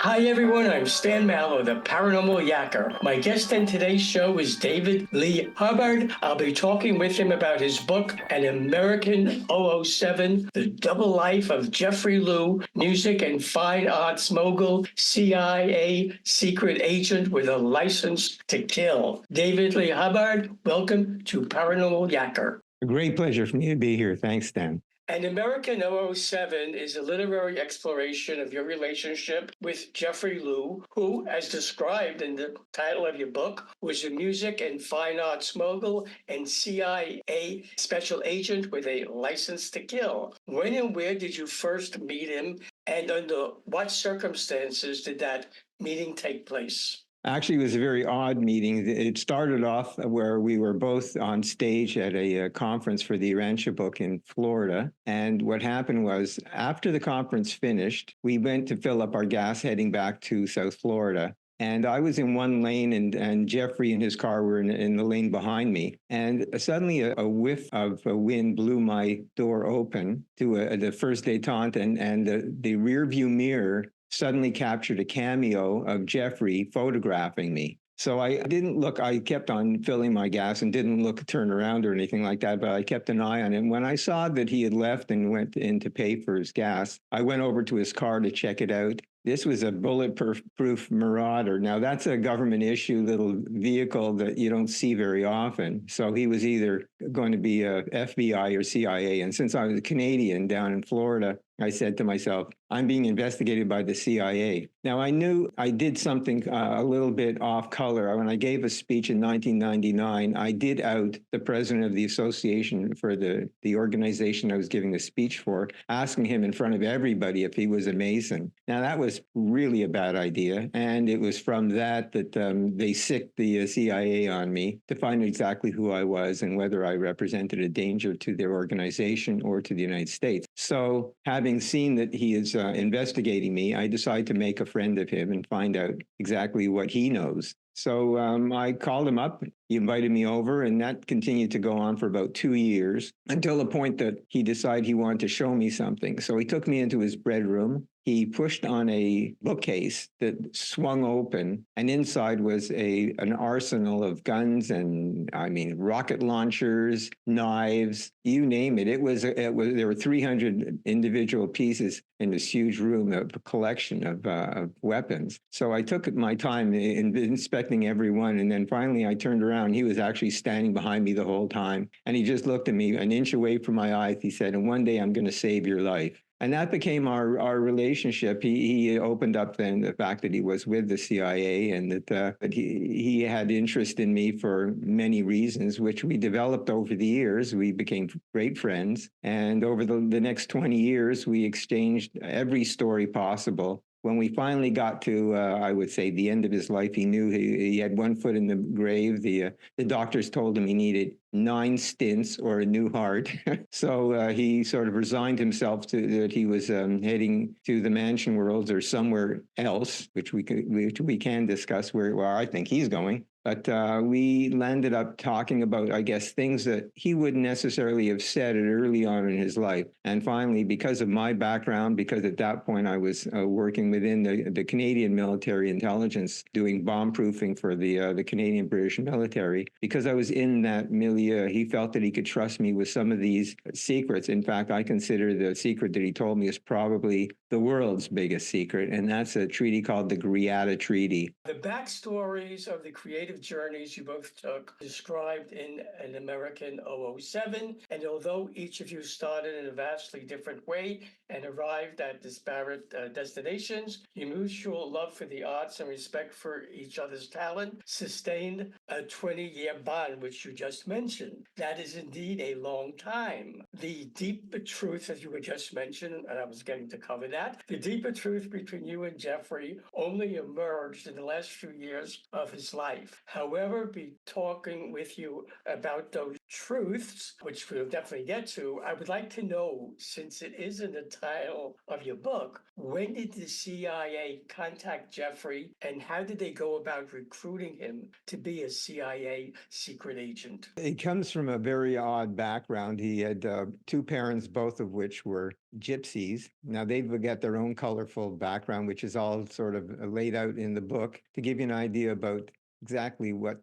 Hi everyone, I'm Stan Mallow, the Paranormal Yacker. My guest in today's show is David Lee Hubbard. I'll be talking with him about his book, An American 007, The Double Life of Jeffrey Lew, music and fine arts mogul, CIA secret agent with a license to kill. David Lee Hubbard, welcome to Paranormal Yacker. A great pleasure for me to be here. Thanks, Dan. An American 007 is a literary exploration of your relationship with Jeffrey Lew, who, as described in the title of your book, was a music and fine arts mogul and CIA special agent with a license to kill. When and where did you first meet him, and under what circumstances did that meeting take place? Actually, it was a very odd meeting. It started off where we were both on stage at a conference for the Rancho book in Florida. And what happened was, after the conference finished, we went to fill up our gas heading back to South Florida. And I was in one lane, and Jeffrey and his car were in the lane behind me. And suddenly a whiff of wind blew my door open to the first detente, and the rear view mirror suddenly captured a cameo of Jeffrey photographing me. So I didn't look, I kept on filling my gas and didn't turn around or anything like that, but I kept an eye on him. When I saw that he had left and went in to pay for his gas, I went over to his car to check it out. This was a bulletproof Marauder. Now, that's a government issue little vehicle that you don't see very often. So he was either going to be a FBI or CIA. And since I was a Canadian down in Florida, I said to myself, I'm being investigated by the CIA. Now, I knew I did something a little bit off color. When I gave a speech in 1999, I did out the president of the association for the organization I was giving the speech for, asking him in front of everybody if he was a Mason. Now, that was really a bad idea. And it was from that they sicked the CIA on me to find exactly who I was and whether I represented a danger to their organization or to the United States. So having seen that he is investigating me, I decided to make a friend of him and find out exactly what he knows. So I called him up. He invited me over, and that continued to go on for about 2 years until the point that he decided he wanted to show me something. So he took me into his bedroom. He pushed on a bookcase that swung open, and inside was an arsenal of guns and, rocket launchers, knives, you name it. It was there were 300 individual pieces in this huge room, a collection of weapons. So I took my time in inspecting every one, and then finally I turned around. He was actually standing behind me the whole time, and he just looked at me an inch away from my eyes. He said, "And one day I'm going to save your life." And that became our relationship. He opened up then the fact that he was with the CIA and that he had interest in me for many reasons, which we developed over the years. We became great friends. And over the next 20 years, we exchanged every story possible. When we finally got to, I would say, the end of his life, he knew he had one foot in the grave. The doctors told him he needed 9 stints or a new heart. So he sort of resigned himself to that he was heading to the mansion worlds or somewhere else, which we can discuss where I think he's going. But we landed up talking about, I guess, things that he wouldn't necessarily have said early on in his life. And finally, because of my background, because at that point I was working within the Canadian military intelligence, doing bomb proofing for the Canadian British military, because I was in that milieu, he felt that he could trust me with some of these secrets. In fact, I consider the secret that he told me is probably the world's biggest secret, and that's a treaty called the Greada Treaty. The backstories of the creative journeys you both took described in An American 007, and although each of you started in a vastly different way and arrived at disparate destinations, your mutual love for the arts and respect for each other's talent sustained a 20-year bond, which you just mentioned. That is indeed a long time. The deep truth, as you were just mentioned, and I was getting to cover that, the deeper truth between you and Jeffrey only emerged in the last few years of his life. However, be talking with you about those truths, which we'll definitely get to. I would like to know, since it is in the title of your book, when did the CIA contact Jeffrey and how did they go about recruiting him to be a CIA secret agent? He comes from a very odd background. He had two parents, both of which were gypsies. Now, they've got their own colorful background, which is all sort of laid out in the book to give you an idea about exactly what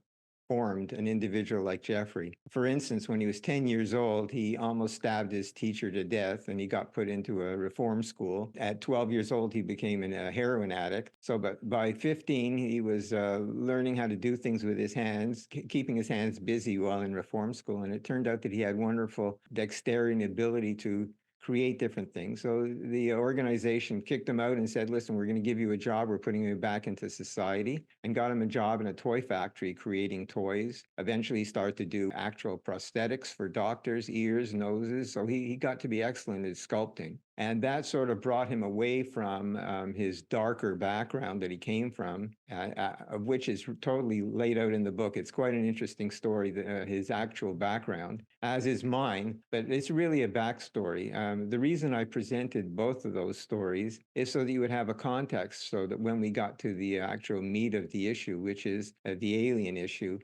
formed an individual like Jeffrey. For instance, when he was 10 years old, he almost stabbed his teacher to death and he got put into a reform school. At 12 years old, he became a heroin addict. So but by 15, he was learning how to do things with his hands, keeping his hands busy while in reform school. And it turned out that he had wonderful dexterity and ability to create different things. So the organization kicked him out and said, listen, we're going to give you a job. We're putting you back into society, and got him a job in a toy factory creating toys. Eventually he started to do actual prosthetics for doctors, ears, noses. So he got to be excellent at sculpting. And that sort of brought him away from his darker background that he came from, of which is totally laid out in the book. It's quite an interesting story, his actual background, as is mine, but it's really a backstory. The reason I presented both of those stories is so that you would have a context, so that when we got to the actual meat of the issue, which is the alien issue,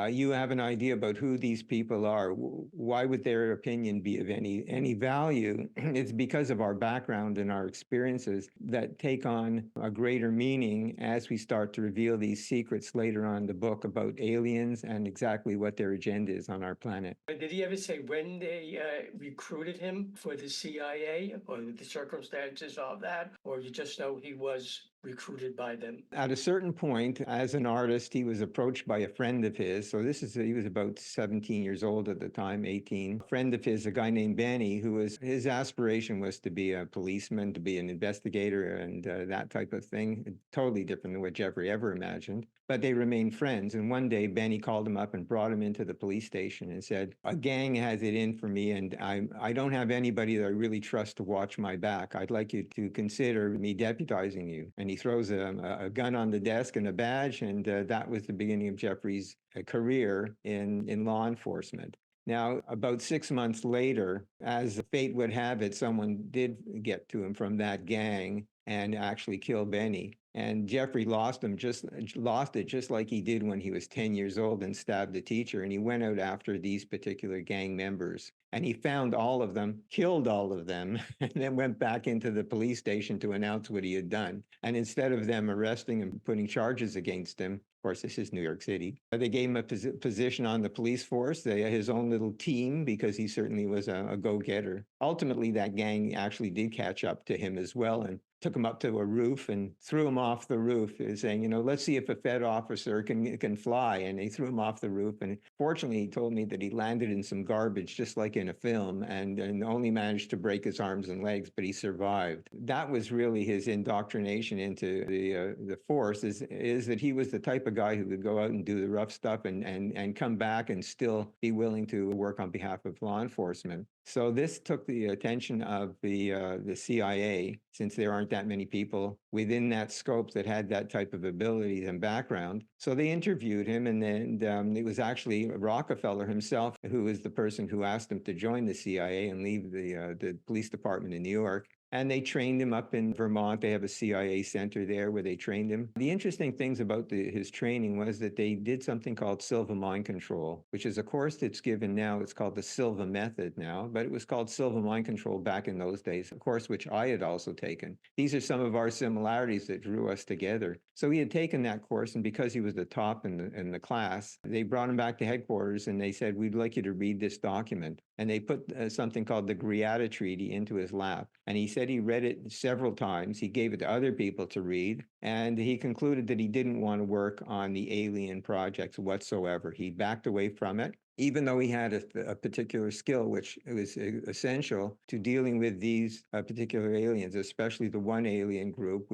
you have an idea about who these people are. Why would their opinion be of any value? It's because of our background and our experiences that take on a greater meaning as we start to reveal these secrets later on in the book about aliens and exactly what their agenda is on our planet. Did he ever say when they recruited him for the CIA or the circumstances of that? Or you just know he was recruited by them? At a certain point, as an artist, he was approached by a friend of his. So he was about 17 years old at the time, 18. A friend of his, a guy named Benny, his aspiration was to be a policeman, to be an investigator and that type of thing. Totally different than what Jeffrey ever imagined. But they remained friends. And one day, Benny called him up and brought him into the police station and said, a gang has it in for me, and I don't have anybody that I really trust to watch my back. I'd like you to consider me deputizing you. And he throws a gun on the desk and a badge, and that was the beginning of Jeffrey's career in law enforcement. Now, about 6 months later, as fate would have it, someone did get to him from that gang and actually kill Benny. And Jeffrey lost it just like he did when he was 10 years old and stabbed the teacher. And he went out after these particular gang members. And he found all of them, killed all of them, and then went back into the police station to announce what he had done. And instead of them arresting him, putting charges against him, of course, this is New York City, they gave him a position on the police force, his own little team, because he certainly was a go-getter. Ultimately, that gang actually did catch up to him as well and took him up to a roof and threw him off the roof, saying, let's see if a Fed officer can fly. And they threw him off the roof. And fortunately, he told me that he landed in some garbage, just like in a film, and only managed to break his arms and legs, but he survived. That was really his indoctrination into the force, is that he was the type of guy who would go out and do the rough stuff and come back and still be willing to work on behalf of law enforcement. So this took the attention of the CIA, since there aren't that many people within that scope that had that type of abilities and background. So they interviewed him, and then it was actually Rockefeller himself who was the person who asked him to join the CIA and leave the police department in New York. And they trained him up in Vermont. They have a CIA center there where they trained him. The interesting things about his training was that they did something called Silva Mind Control, which is a course that's given now. It's called the Silva Method now, but it was called Silva Mind Control back in those days, a course which I had also taken. These are some of our similarities that drew us together. So he had taken that course, and because he was the top in the class, they brought him back to headquarters and they said, we'd like you to read this document. And they put something called the Greada Treaty into his lap. And he said he read it several times. He gave it to other people to read. And he concluded that he didn't want to work on the alien projects whatsoever. He backed away from it, even though he had a particular skill, which was essential to dealing with these particular aliens, especially the one alien group,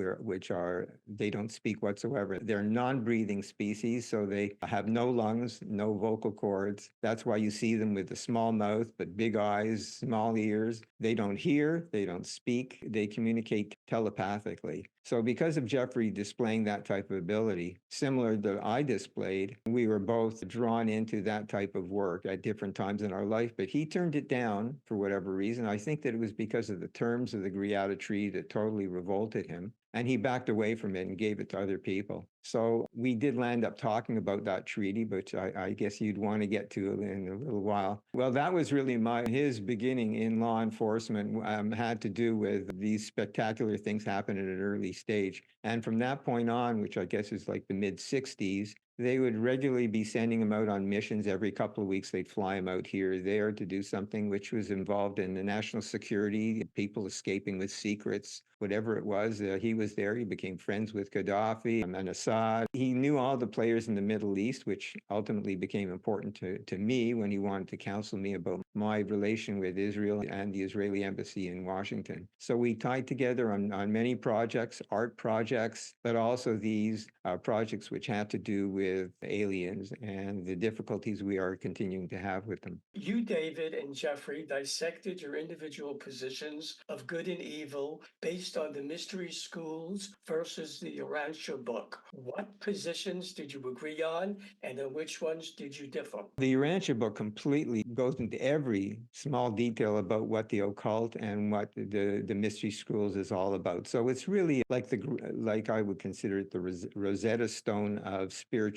they don't speak whatsoever. They're non-breathing species, so they have no lungs, no vocal cords. That's why you see them with a small mouth, but big eyes, small ears. They don't hear, they don't speak, they communicate telepathically. So because of Jeffrey displaying that type of ability, similar that I displayed, we were both drawn into that type of work at different times in our life, but he turned it down for whatever reason. I think that it was because of the terms of the Griata Treaty that totally revolted him. And he backed away from it and gave it to other people. So we did land up talking about that treaty, which I guess you'd want to get to in a little while. Well, that was really his beginning in law enforcement had to do with these spectacular things happen at an early stage. And from that point on, which I guess is like the mid 60s, they would regularly be sending him out on missions every couple of weeks. They'd fly him out here or there to do something which was involved in the national security, people escaping with secrets, whatever it was. He was there. He became friends with Gaddafi and Assad. He knew all the players in the Middle East, which ultimately became important to me when he wanted to counsel me about my relation with Israel and the Israeli embassy in Washington. So we tied together on many projects, art projects, but also these projects which had to do with aliens and the difficulties we are continuing to have with them. You, David, and Jeffrey dissected your individual positions of good and evil based on the mystery schools versus the Urantia book. What positions did you agree on, and on which ones did you differ? The Urantia book completely goes into every small detail about what the occult and what the mystery schools is all about. So it's really like I would consider it the Rosetta Stone of spirituality,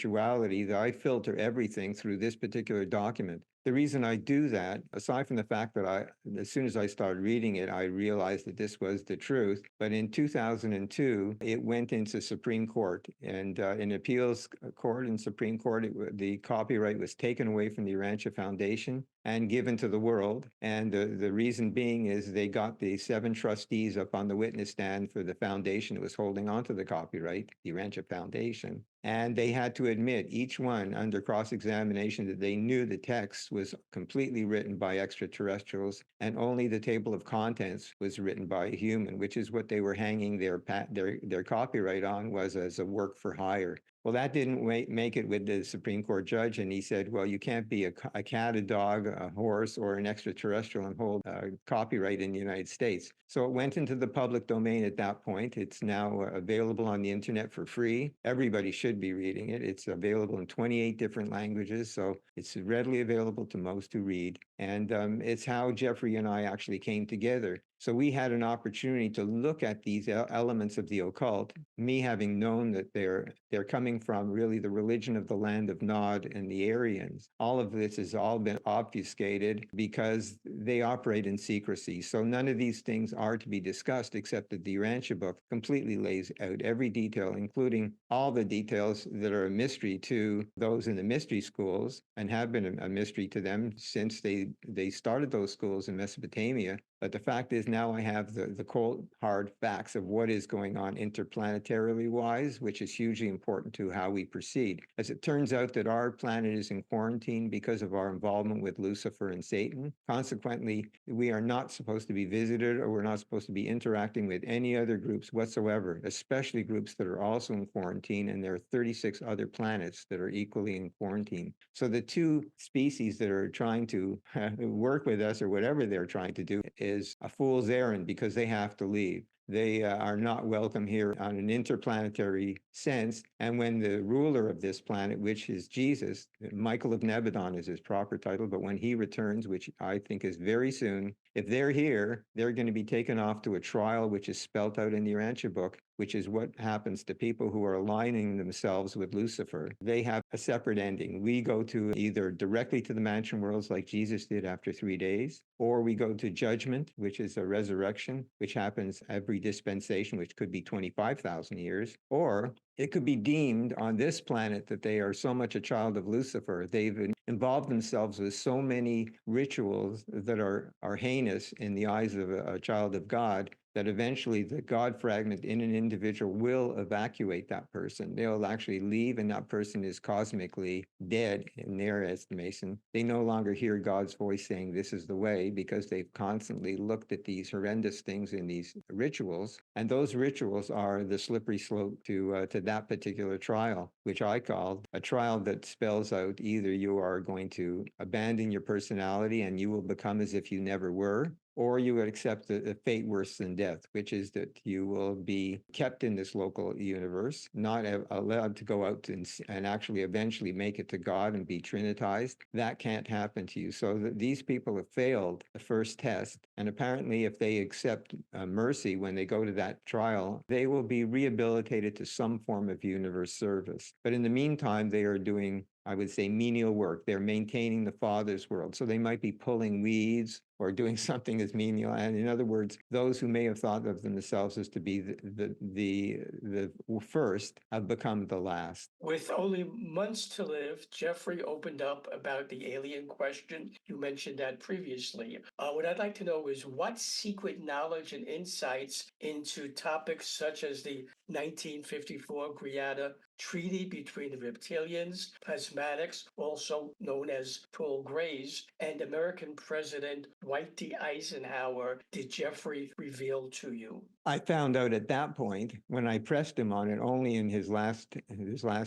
that I filter everything through this particular document. The reason I do that, aside from the fact that as soon as I started reading it, I realized that this was the truth. But in 2002, it went into Supreme Court, and in appeals court and Supreme Court, the copyright was taken away from the Urantia Foundation and given to the world. And the reason being is they got the 7 trustees up on the witness stand for the foundation that was holding onto the copyright, the Urantia Foundation. And they had to admit, each one under cross-examination, that they knew the text was completely written by extraterrestrials, and only the table of contents was written by a human, which is what they were hanging their copyright on, was as a work for hire. Well, that didn't make it with the Supreme Court judge, and he said, well, you can't be a cat, a dog, a horse, or an extraterrestrial and hold copyright in the United States. So it went into the public domain at that point. It's now available on the internet for free. Everybody should be reading it. It's available in 28 different languages, so it's readily available to most who read. And it's how Jeffrey and I actually came together. So we had an opportunity to look at these elements of the occult, me having known that they're coming from really the religion of the land of Nod and the Aryans. All of this has all been obfuscated because they operate in secrecy. So none of these things are to be discussed, except that the Urantia book completely lays out every detail, including all the details that are a mystery to those in the mystery schools and have been a mystery to them since they started those schools in Mesopotamia. But the fact is, now I have the cold, hard facts of what is going on interplanetarily wise, which is hugely important to how we proceed. As it turns out that our planet is in quarantine because of our involvement with Lucifer and Satan. Consequently, we are not supposed to be visited, or we're not supposed to be interacting with any other groups whatsoever, especially groups that are also in quarantine, and there are 36 other planets that are equally in quarantine. So the 2 species that are trying to work with us, or whatever they're trying to do, is a fool's errand, because they have to leave. They are not welcome here on an interplanetary sense. And when the ruler of this planet, which is Jesus, Michael of Nebadon is his proper title, but when he returns, which I think is very soon, if they're here, they're going to be taken off to a trial, which is spelt out in the Urantia book, which is what happens to people who are aligning themselves with Lucifer. They have a separate ending. We go to either directly to the mansion worlds like Jesus did after 3 days, or we go to judgment, which is a resurrection, which happens every dispensation, which could be 25,000 years, or it could be deemed on this planet that they are so much a child of Lucifer. They've involved themselves with so many rituals that are heinous in the eyes of a child of God, that eventually the God fragment in an individual will evacuate that person. They'll actually leave, and that person is cosmically dead in their estimation. They no longer hear God's voice saying, this is the way, because they've constantly looked at these horrendous things in these rituals. And those rituals are the slippery slope to that particular trial, which I called a trial that spells out either you are going to abandon your personality and you will become as if you never were, or you would accept a fate worse than death, which is that you will be kept in this local universe, not allowed to go out and actually eventually make it to God and be trinitized. That can't happen to you. So these people have failed the first test. And apparently, if they accept mercy when they go to that trial, they will be rehabilitated to some form of universe service. But in the meantime, they are doing, I would say, menial work. They're maintaining the Father's world. So they might be pulling weeds or doing something as menial. And in other words, those who may have thought of themselves as to be the first have become the last. With only months to live, Jeffrey opened up about the alien question. You mentioned that previously. What I'd like to know is what secret knowledge and insights into topics such as the 1954 Greada Treaty between the reptilians, plasmatics, also known as tall grays, and American President Dwight D. Eisenhower did Jeffrey reveal to you? I found out at that point, when I pressed him on it, only in his last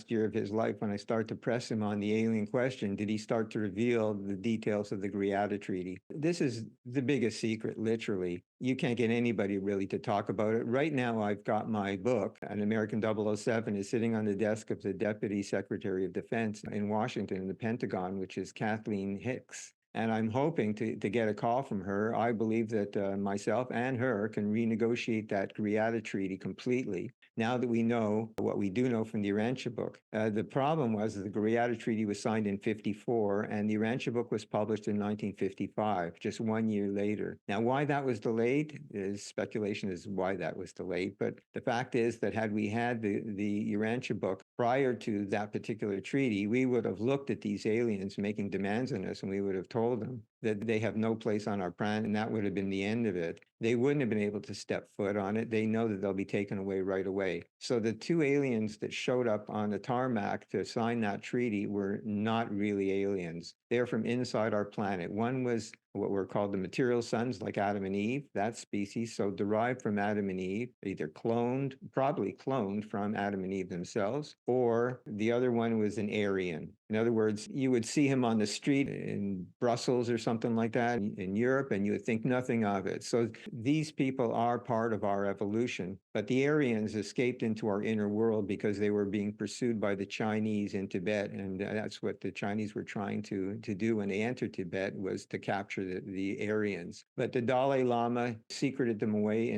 year of his life, when I started to press him on the alien question, did he start to reveal the details of the Greada Treaty. This is the biggest secret, literally. You can't get anybody really to talk about it. Right now, I've got my book, An American 007, is sitting on the desk of the Deputy Secretary of Defense in Washington, in the Pentagon, which is Kathleen Hicks. And I'm hoping to get a call from her. I believe that myself and her can renegotiate that Greada Treaty completely. Now that we know what we do know from the Urantia book. The problem was that the Greada Treaty was signed in 54 and the Urantia book was published in 1955, just 1 year later. Now, why that was delayed is speculation as why that was delayed. But the fact is that had we had the Urantia book prior to that particular treaty, we would have looked at these aliens making demands on us and we would have told them that they have no place on our planet, and that would have been the end of it. They wouldn't have been able to step foot on it. They know that they'll be taken away right away. So the two aliens that showed up on the tarmac to sign that treaty were not really aliens. They're from inside our planet. One was what were called the material sons, like Adam and Eve, that species, so derived from Adam and Eve, either cloned, probably cloned from Adam and Eve themselves, or the other one was an Aryan. In other words, you would see him on the street in Brussels or something like that in Europe, and you would think nothing of it. So these people are part of our evolution, but the Aryans escaped into our inner world because they were being pursued by the Chinese in Tibet, and that's what the Chinese were trying to do when they entered Tibet, was to capture the Aryans. But the Dalai Lama secreted them away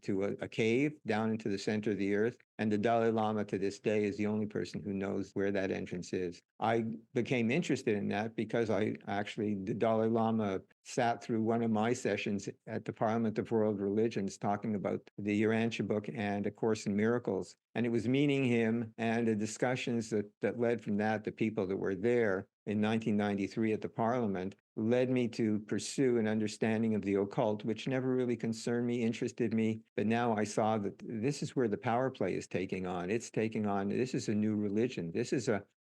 to a cave down into the center of the earth. And the Dalai Lama to this day is the only person who knows where that entrance is. I became interested in that because the Dalai Lama sat through one of my sessions at the Parliament of World Religions talking about the Urantia book and A Course in Miracles. And it was meeting him and the discussions that led from that, the people that were there in 1993 at the Parliament, led me to pursue an understanding of the occult, which never really concerned me, interested me. But now I saw that this is where the power play is taking on. It's taking on, this is a new religion.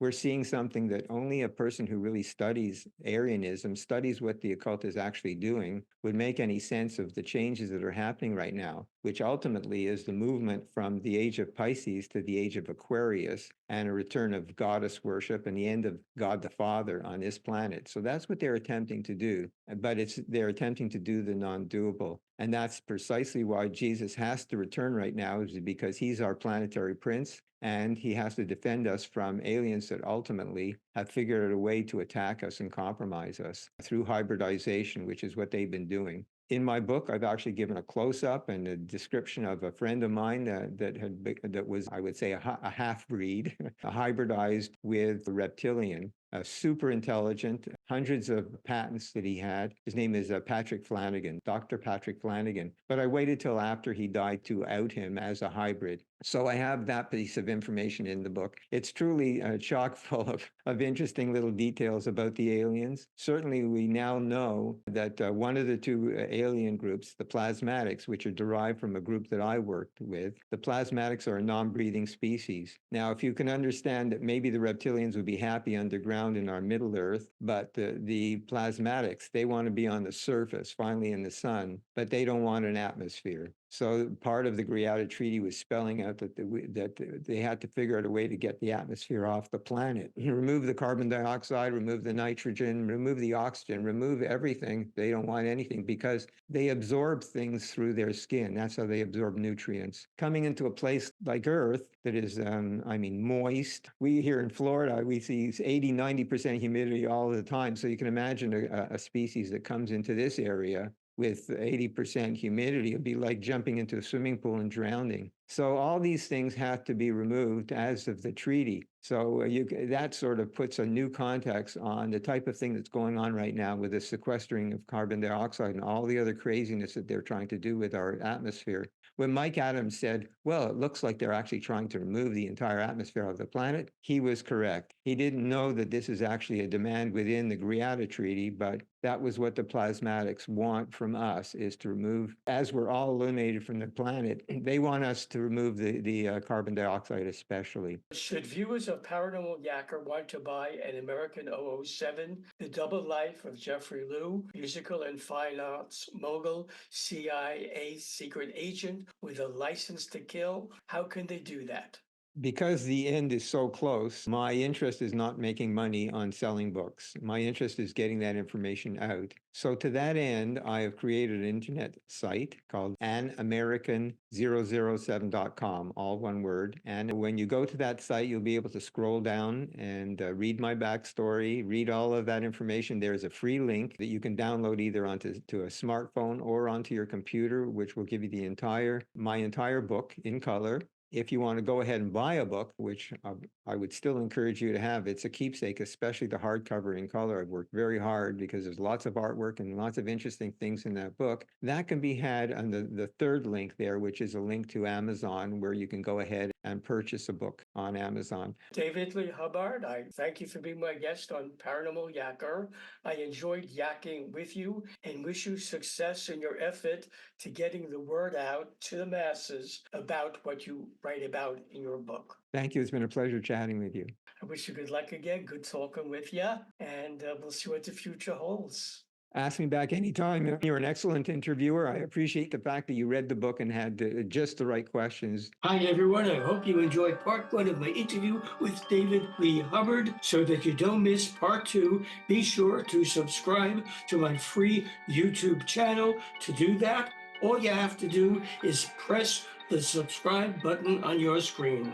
We're seeing something that only a person who really studies Aryanism, studies what the occult is actually doing, would make any sense of the changes that are happening right now, which ultimately is the movement from the age of Pisces to the age of Aquarius, and a return of goddess worship and the end of God the Father on this planet. So that's what they're attempting to do, but they're attempting to do the non-doable. And that's precisely why Jesus has to return right now, is because he's our planetary prince, and he has to defend us from aliens that ultimately have figured out a way to attack us and compromise us through hybridization, which is what they've been doing. In my book, I've actually given a close-up and a description of a friend of mine that was, I would say, a half-breed, hybridized with a reptilian, super intelligent, hundreds of patents that he had. His name is Patrick Flanagan, Dr. Patrick Flanagan. But I waited till after he died to out him as a hybrid. So I have that piece of information in the book. It's truly chock full of interesting little details about the aliens. Certainly, we now know that one of the two alien groups, the plasmatics, which are derived from a group that I worked with, the plasmatics are a non-breathing species. Now, if you can understand that maybe the reptilians would be happy underground in our Middle Earth, but the plasmatics, they want to be on the surface, finally in the sun, but they don't want an atmosphere. So part of the Greada Treaty was spelling out that they had to figure out a way to get the atmosphere off the planet, remove the carbon dioxide, remove the nitrogen, remove the oxygen, remove everything. They don't want anything because they absorb things through their skin. That's how they absorb nutrients. Coming into a place like Earth that is, moist. We here in Florida, we see 80, 90% humidity all the time. So you can imagine a species that comes into this area with 80% humidity, it'd be like jumping into a swimming pool and drowning. So all these things have to be removed as of the treaty. So that sort of puts a new context on the type of thing that's going on right now with the sequestering of carbon dioxide and all the other craziness that they're trying to do with our atmosphere. When Mike Adams said, well, it looks like they're actually trying to remove the entire atmosphere of the planet, he was correct. He didn't know that this is actually a demand within the Greada Treaty, but that was what the plasmatics want from us, is to remove, as we're all eliminated from the planet, they want us to remove the carbon dioxide especially. Should viewers of Paranormal Yacker want to buy an American 007, The Double Life of Jeffrey Lew, musical and fine arts mogul, CIA secret agent with a license to kill, how can they do that? Because the end is so close, my interest is not making money on selling books. My interest is getting that information out. So to that end, I have created an internet site called anamerican007.com, all one word. And when you go to that site, you'll be able to scroll down and read my backstory, read all of that information. There's a free link that you can download either onto a smartphone or onto your computer, which will give you my entire book in color. If you want to go ahead and buy a book, which I would still encourage you to have, it's a keepsake, especially the hardcover in color. I've worked very hard because there's lots of artwork and lots of interesting things in that book. That can be had on the third link there, which is a link to Amazon, where you can go ahead and purchase a book on Amazon. David Lee Hubbard, I thank you for being my guest on Paranormal Yacker. I enjoyed yakking with you and wish you success in your effort to getting the word out to the masses about what you write about in your book. Thank you. It's been a pleasure chatting with you. I wish you good luck again. Good talking with you. And we'll see what the future holds. Ask me back anytime. You're an excellent interviewer. I appreciate the fact that you read the book and had just the right questions. Hi, everyone. I hope you enjoyed part one of my interview with David Lee Hubbard. So that you don't miss part two, be sure to subscribe to my free YouTube channel. To do that, all you have to do is press the subscribe button on your screen.